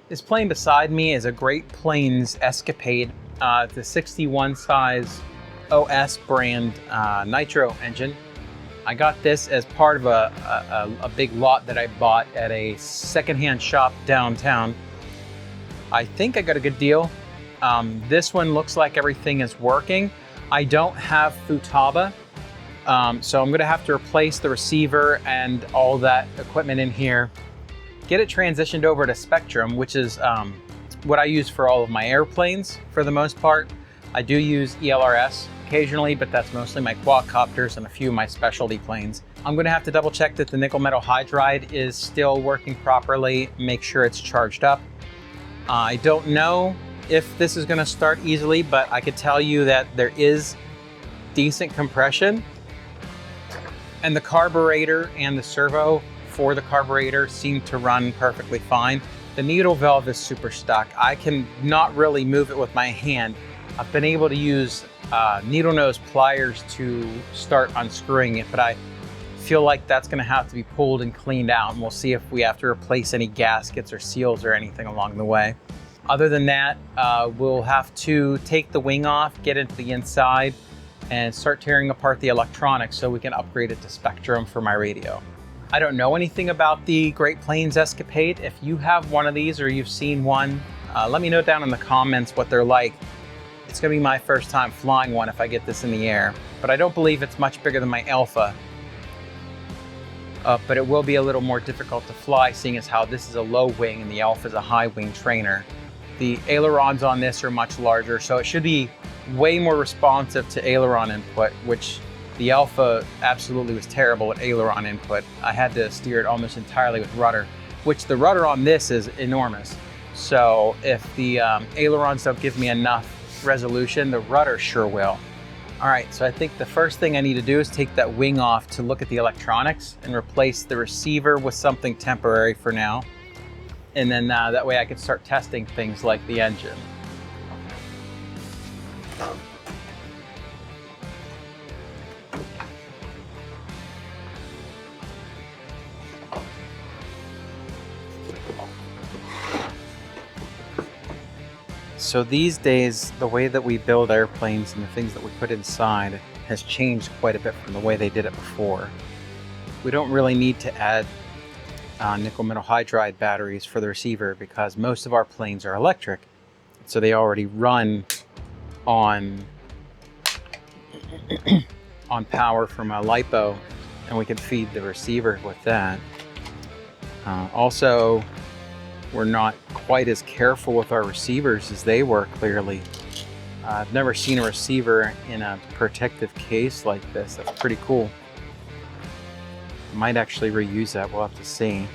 This plane beside me is a Great Plains Escapade. It's a 61 size OS brand Nitro engine. I got this as part of a big lot that I bought at a secondhand shop downtown. I think I got a good deal. This one looks like everything is working. I don't have Futaba, so I'm gonna have to replace the receiver and all that equipment in here. Get it transitioned over to Spectrum, which is what I use for all of my airplanes for the most part. I do use ELRS occasionally, but that's mostly my quadcopters and a few of my specialty planes. I'm gonna have to double check that the nickel metal hydride is still working properly, make sure it's charged up. I don't know if this is gonna start easily, but I could tell you that there is decent compression, and the carburetor and the servo for the carburetor seem to run perfectly fine. The needle valve is super stuck. I can not really move it with my hand. I've been able to use needle nose pliers to start unscrewing it, but I feel like that's gonna have to be pulled and cleaned out, and we'll see if we have to replace any gaskets or seals or anything along the way. Other than that, we'll have to take the wing off, get into the inside, and start tearing apart the electronics so we can upgrade it to Spectrum for my radio. I don't know anything about the Great Plains Escapade. If you have one of these or you've seen one, let me know down in the comments what they're like. It's gonna be my first time flying one if I get this in the air, but I don't believe it's much bigger than my Alpha. But it will be a little more difficult to fly, seeing as how this is a low wing and the Alpha is a high wing trainer. The ailerons on this are much larger, so it should be way more responsive to aileron input, which the Alpha absolutely was terrible at aileron input. I had to steer it almost entirely with rudder, which the rudder on this is enormous. So if the ailerons don't give me enough resolution, the rudder sure will. All right, so I think the first thing I need to do is take that wing off to look at the electronics and replace the receiver with something temporary for now. And then that way I can start testing things like the engine. So these days, the way that we build airplanes and the things that we put inside has changed quite a bit from the way they did it before. We don't really need to add nickel metal hydride batteries for the receiver because most of our planes are electric. So they already run on power from a LiPo, and we can feed the receiver with that. Also, we're not quite as careful with our receivers as they were, clearly. I've never seen a receiver in a protective case like this. That's pretty cool. Might actually reuse that, we'll have to see.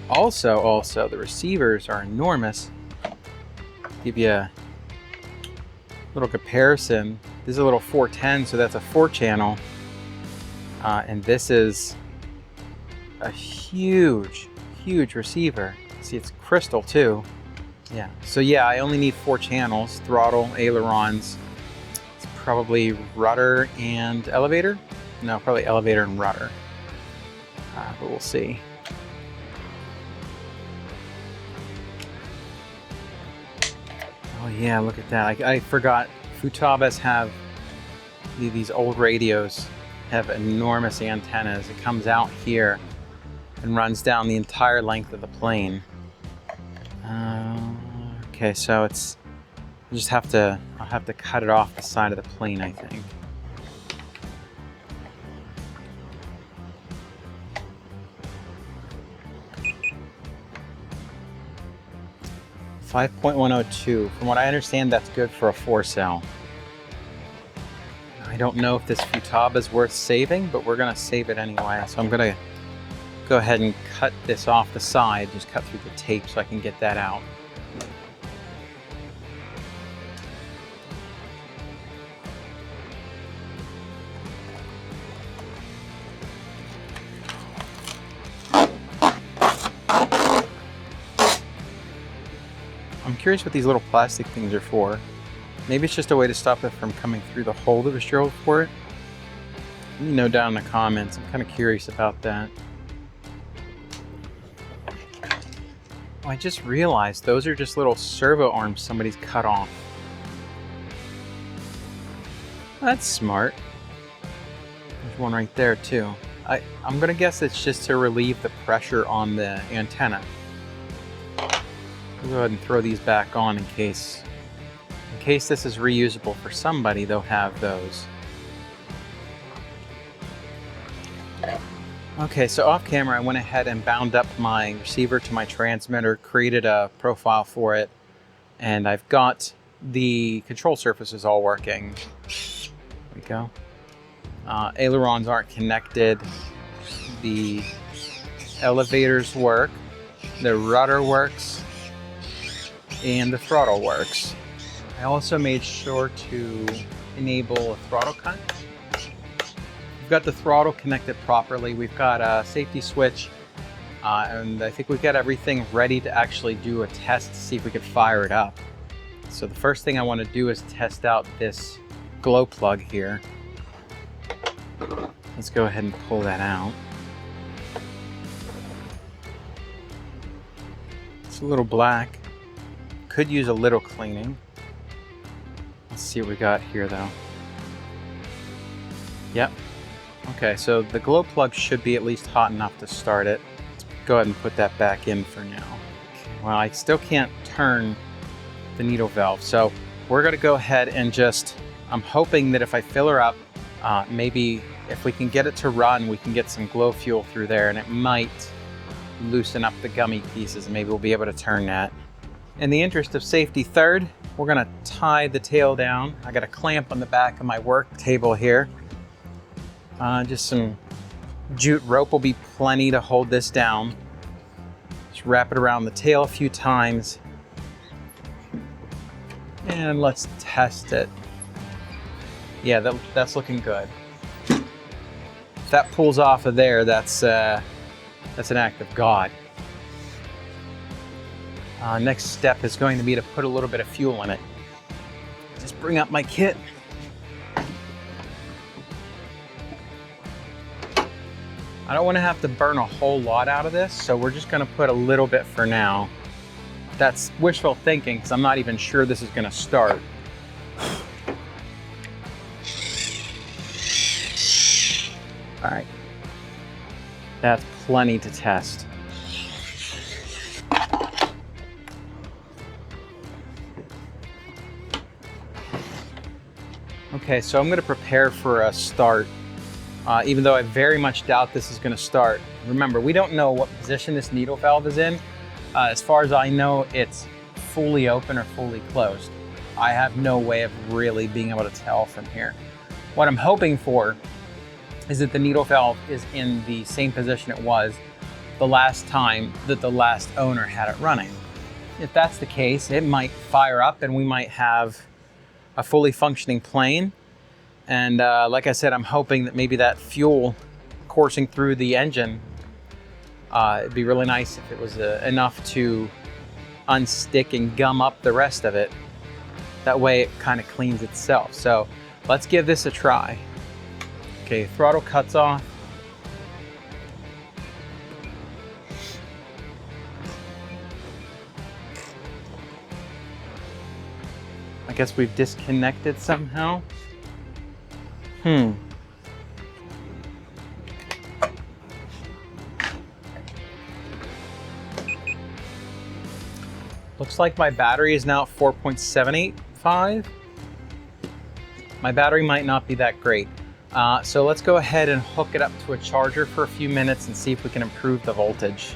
Also, the receivers are enormous. Give you a little comparison. This is a little 410, so that's a 4-channel. And this is a huge receiver. See, it's crystal too. Yeah, so yeah, I only need 4 channels, throttle, ailerons. It's probably rudder and elevator. No, probably elevator and rudder. But we'll see. Oh yeah, look at that. I forgot. Futabas have these old radios have enormous antennas. It comes out here and runs down the entire length of the plane. Okay, so it's I'll have to cut it off the side of the plane, I think. .102. From what I understand, that's good for a 4-cell. I don't know if this Futaba is worth saving, but we're gonna save it anyway. So I'm gonna go ahead and cut this off the side, just cut through the tape so I can get that out. I'm curious what these little plastic things are for. Maybe it's just a way to stop it from coming through the hole that was drilled for it. Let me know down in the comments. I'm kind of curious about that. Oh, I just realized those are just little servo arms somebody's cut off. That's smart. There's one right there too. I'm gonna guess it's just to relieve the pressure on the antenna. I'll go ahead and throw these back on in case this is reusable for somebody, they'll have those. Okay, so off camera I went ahead and bound up my receiver to my transmitter, created a profile for it, and I've got the control surfaces all working. There we go. Ailerons aren't connected. The elevators work. The rudder works. And the throttle works. I also made sure to enable a throttle cut. We've got the throttle connected properly. We've got a safety switch. And I think we've got everything ready to actually do a test to see if we could fire it up. So the first thing I want to do is test out this glow plug here. Let's go ahead and pull that out. It's a little black. Could use a little cleaning. Let's see what we got here though. Yep. Okay, so the glow plug should be at least hot enough to start it. Let's go ahead and put that back in for now. Okay, well, I still can't turn the needle valve, so we're gonna go ahead and just, I'm hoping that if I fill her up, maybe if we can get it to run, we can get some glow fuel through there and it might loosen up the gummy pieces and maybe we'll be able to turn that. In the interest of safety, third, we're gonna tie the tail down. I got a clamp on the back of my work table here. Just some jute rope will be plenty to hold this down. Just wrap it around the tail a few times. And let's test it. Yeah, that's looking good. If that pulls off of there, that's an act of God. Next step is going to be to put a little bit of fuel in it. Just bring up my kit. I don't want to have to burn a whole lot out of this, so we're just going to put a little bit for now. That's wishful thinking because I'm not even sure this is going to start. All right, that's plenty to test. Okay, so I'm going to prepare for a start, even though I very much doubt this is going to start. Remember, we don't know what position this needle valve is in. As far as I know, it's fully open or fully closed. I have no way of really being able to tell from here. What I'm hoping for is that the needle valve is in the same position it was the last time that the last owner had it running. If that's the case, it might fire up and we might have a fully functioning plane. And like I said, I'm hoping that maybe that fuel coursing through the engine, it'd be really nice if it was enough to unstick and gum up the rest of it. That way it kind of cleans itself. So let's give this a try. Okay, throttle cuts off. I guess we've disconnected somehow. Looks like my battery is now at 4.785. My battery might not be that great. So let's go ahead and hook it up to a charger for a few minutes and see if we can improve the voltage.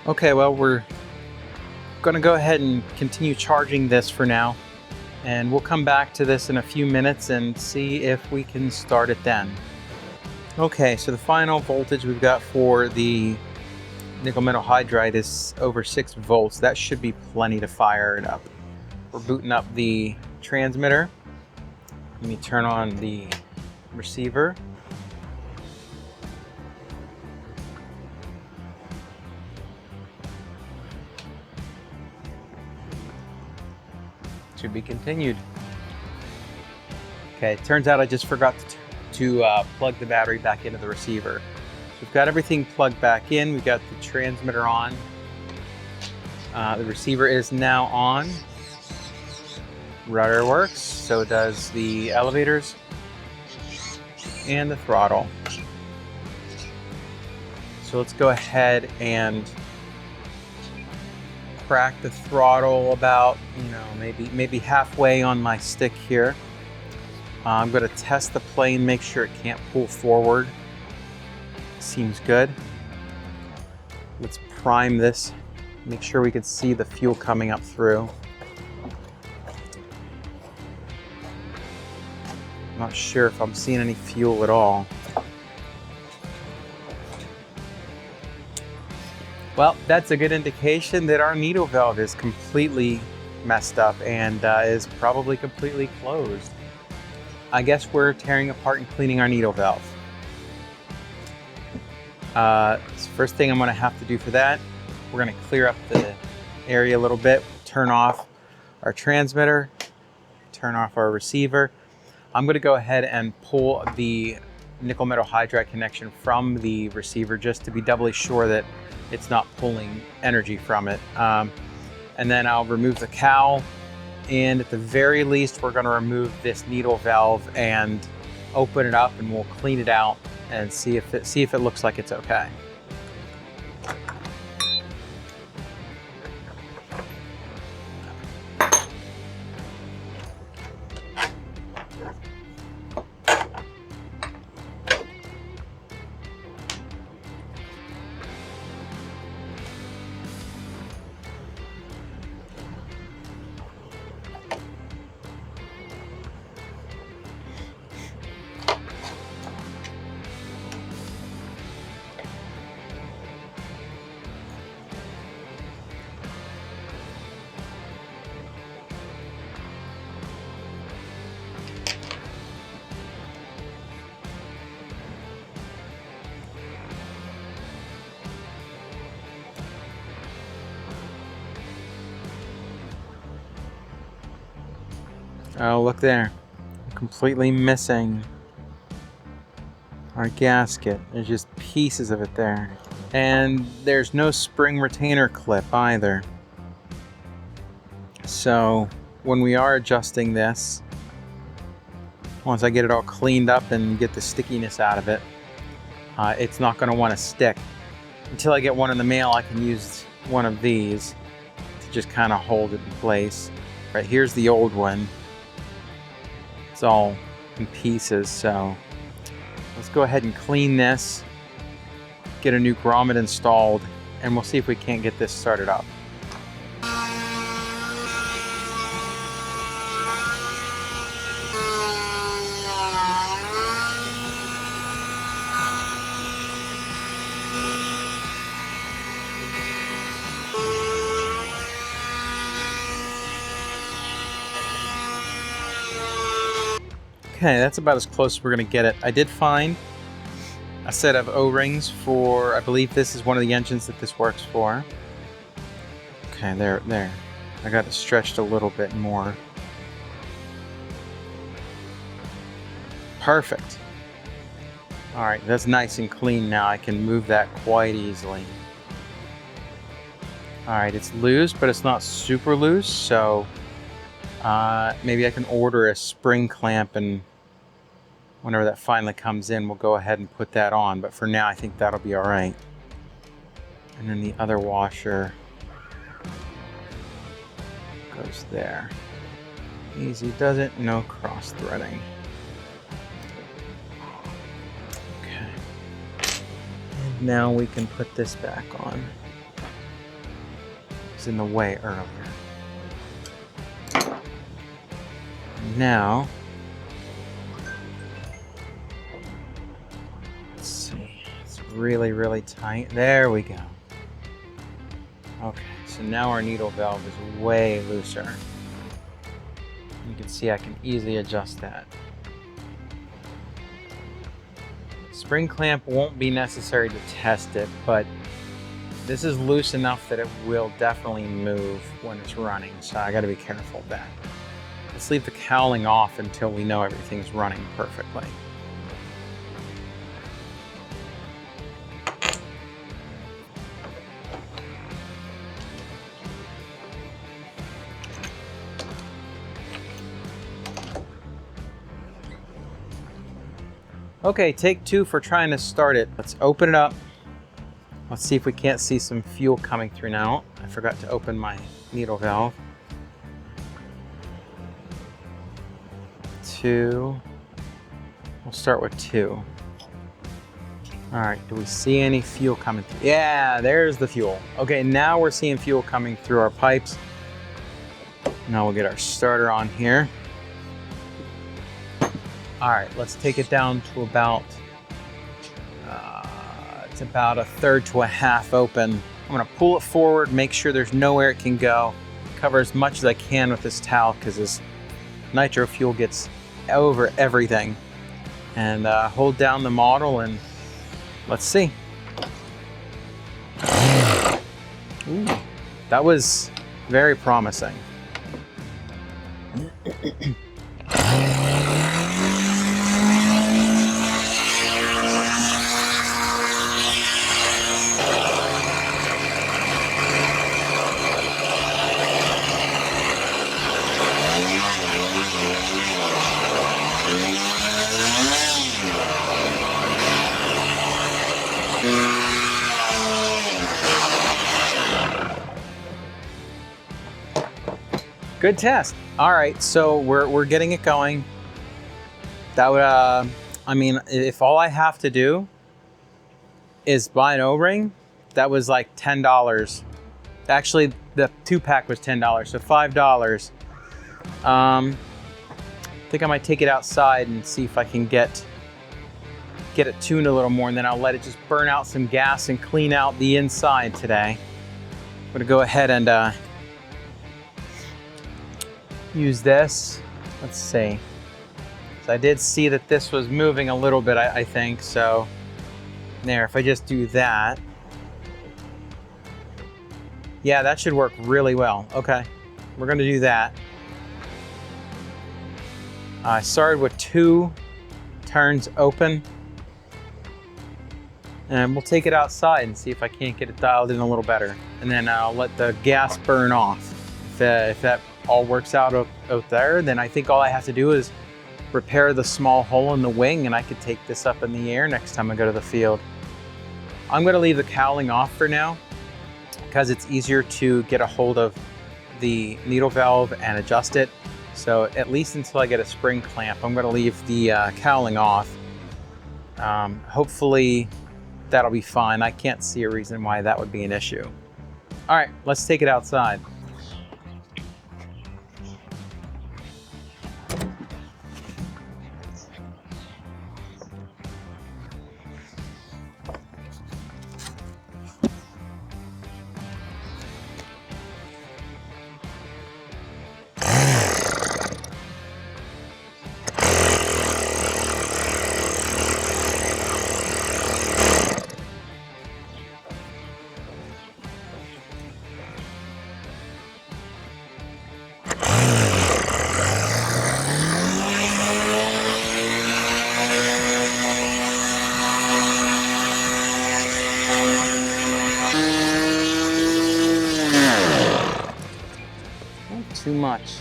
Okay, well, we're gonna go ahead and continue charging this for now, and we'll come back to this in a few minutes and see if we can start it then. Okay, so the final voltage we've got for the nickel metal hydride is over 6 volts. That should be plenty to fire it up. We're booting up the transmitter. Let me turn on the receiver. To be continued. Okay, it turns out I just forgot to plug the battery back into the receiver. we've got everything plugged back in. We've got the transmitter on. The receiver is now on. Rudder works, so does the elevators and the throttle. So let's go ahead and crack the throttle about, maybe halfway on my stick here. I'm going to test the plane, make sure it can't pull forward. Seems good. Let's prime this, make sure we can see the fuel coming up through. I'm not sure if I'm seeing any fuel at all. Well, that's a good indication that our needle valve is completely messed up and is probably completely closed. I guess we're tearing apart and cleaning our needle valve. First thing I'm going to have to do for that, we're going to clear up the area a little bit, turn off our transmitter, turn off our receiver. I'm going to go ahead and pull the nickel metal hydride connection from the receiver just to be doubly sure that it's not pulling energy from it. And then I'll remove the cowl, and at the very least we're going to remove this needle valve and open it up, and we'll clean it out and see if it looks like it's okay. Oh, look there. Completely missing our gasket. There's just pieces of it there. And there's no spring retainer clip either. So when we are adjusting this, once I get it all cleaned up and get the stickiness out of it, it's not going to want to stick. Until I get one in the mail, I can use one of these to just kind of hold it in place. Right, here's the old one. It's all in pieces, so let's go ahead and clean this, get a new grommet installed, and we'll see if we can't get this started up. Okay, that's about as close as we're going to get it. I did find a set of O-rings for, I believe this is one of the engines that this works for. Okay, there. I got it stretched a little bit more. Perfect. All right, that's nice and clean now. I can move that quite easily. All right, it's loose, but it's not super loose, so maybe I can order a spring clamp, and whenever that finally comes in, we'll go ahead and put that on. But for now, I think that'll be all right. And then the other washer goes there. Easy does it, no cross threading. Okay. And now we can put this back on. It was in the way earlier. Now, let's see, it's really, really tight. There we go. Okay, so now our needle valve is way looser. You can see I can easily adjust that. Spring clamp won't be necessary to test it, but this is loose enough that it will definitely move when it's running, so I gotta be careful of that. Let's leave the cowling off until we know everything's running perfectly. Okay, take 2 for trying to start it. Let's open it up. Let's see if we can't see some fuel coming through now. I forgot to open my needle valve. 2. We'll start with 2. All right, do we see any fuel coming through? Yeah, there's the fuel. Okay, now we're seeing fuel coming through our pipes. Now we'll get our starter on here. All right, let's take it down to about, it's about 1/3 to 1/2 open. I'm gonna pull it forward, make sure there's nowhere it can go. Cover as much as I can with this towel because this nitro fuel gets over everything. And hold down the model and let's see. Ooh, that was very promising. Good test. All right, so we're getting it going. That would, I mean, if all I have to do is buy an O-ring, that was like $10. Actually, the 2-pack was $10, so $5. I think I might take it outside and see if I can get it tuned a little more, and then I'll let it just burn out some gas and clean out the inside today. I'm gonna go ahead and use this. Let's see. So I did see that this was moving a little bit, I think. So there, if I just do that. Yeah, that should work really well. Okay, we're gonna do that. I started with 2 turns open. And we'll take it outside and see if I can't get it dialed in a little better. And then I'll let the gas burn off. If that all works out there, then I think all I have to do is repair the small hole in the wing and I could take this up in the air next time I go to the field. I'm gonna leave the cowling off for now because it's easier to get a hold of the needle valve and adjust it. So at least until I get a spring clamp, I'm gonna leave the cowling off. Hopefully that'll be fine. I can't see a reason why that would be an issue. All right, let's take it outside. Too much.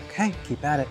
Okay, keep at it.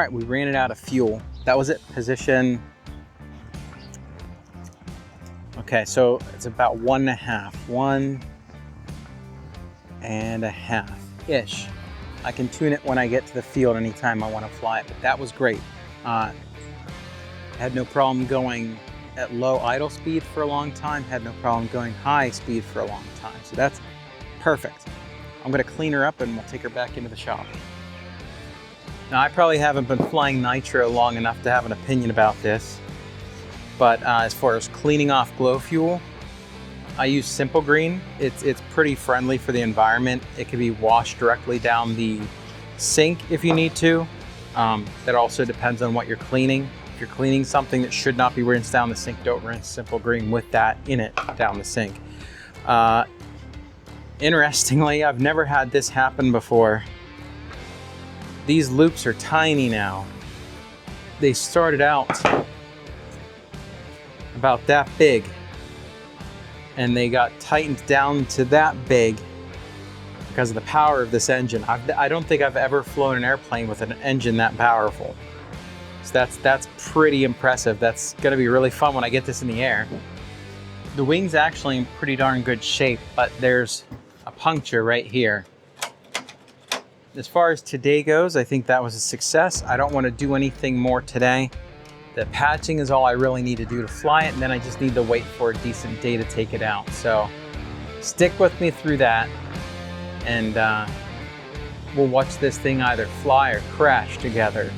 All right, we ran it out of fuel. That was it, position. Okay, so it's about 1.5, 1.5-ish. I can tune it when I get to the field anytime I want to fly it, but that was great. Had no problem going at low idle speed for a long time, had no problem going high speed for a long time. So that's perfect. I'm gonna clean her up and we'll take her back into the shop. Now, I probably haven't been flying Nitro long enough to have an opinion about this, but as far as cleaning off glow fuel, I use Simple Green. It's pretty friendly for the environment. It can be washed directly down the sink if you need to. That also depends on what you're cleaning. If you're cleaning something that should not be rinsed down the sink, don't rinse Simple Green with that in it down the sink. Interestingly, I've never had this happen before. These loops are tiny now. They started out about that big, and they got tightened down to that big because of the power of this engine. I don't think I've ever flown an airplane with an engine that powerful. So that's pretty impressive. That's gonna be really fun when I get this in the air. The wing's actually in pretty darn good shape, but there's a puncture right here. As far as today goes, I think that was a success. I don't want to do anything more today. The patching is all I really need to do to fly it, and then I just need to wait for a decent day to take it out. So stick with me through that, and we'll watch this thing either fly or crash together.